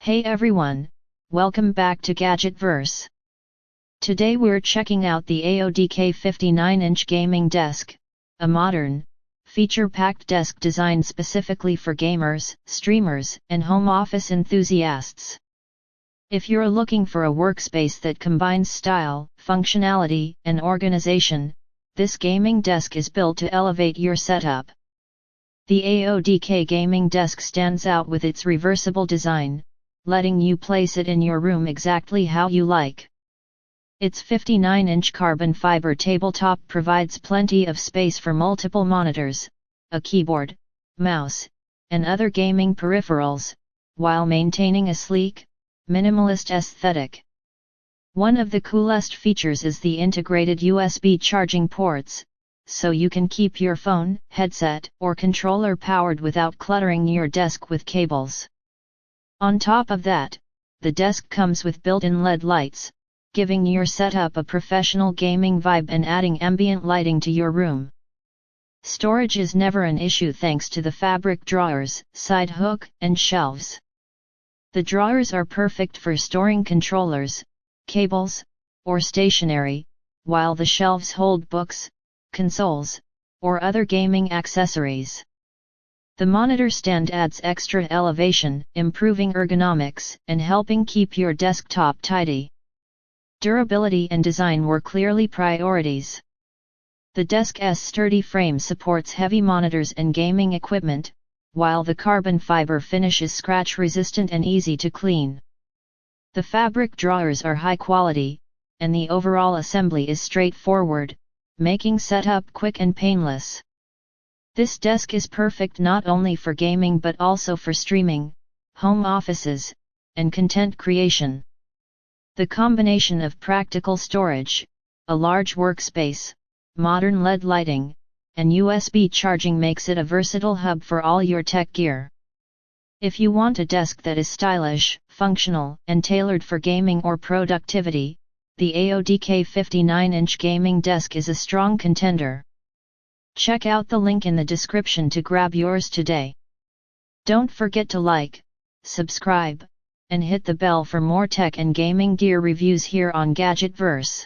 Hey everyone, welcome back to Gadgetverse. Today we're checking out the AODK 59-inch gaming desk, a modern, feature-packed desk designed specifically for gamers, streamers, and home office enthusiasts. If you're looking for a workspace that combines style, functionality, and organization, this gaming desk is built to elevate your setup. The AODK Gaming Desk stands out with its reversible design, letting you place it in your room exactly how you like. Its 59-inch carbon fiber tabletop provides plenty of space for multiple monitors, a keyboard, mouse, and other gaming peripherals, while maintaining a sleek, minimalist aesthetic. One of the coolest features is the integrated USB charging ports, so you can keep your phone, headset, or controller powered without cluttering your desk with cables. On top of that, the desk comes with built-in LED lights, giving your setup a professional gaming vibe and adding ambient lighting to your room. Storage is never an issue thanks to the fabric drawers, side hook, and shelves. The drawers are perfect for storing controllers, cables, or stationery, while the shelves hold books, consoles, or other gaming accessories. The monitor stand adds extra elevation, improving ergonomics, and helping keep your desktop tidy. Durability and design were clearly priorities. The desk's sturdy frame supports heavy monitors and gaming equipment, while the carbon fiber finish is scratch-resistant and easy to clean. The fabric drawers are high quality, and the overall assembly is straightforward, making setup quick and painless. This desk is perfect not only for gaming but also for streaming, home offices, and content creation. The combination of practical storage, a large workspace, modern LED lighting, and USB charging makes it a versatile hub for all your tech gear. If you want a desk that is stylish, functional, and tailored for gaming or productivity, the AODK 59-inch gaming desk is a strong contender. Check out the link in the description to grab yours today. Don't forget to like, subscribe, and hit the bell for more tech and gaming gear reviews here on Gadgetverse.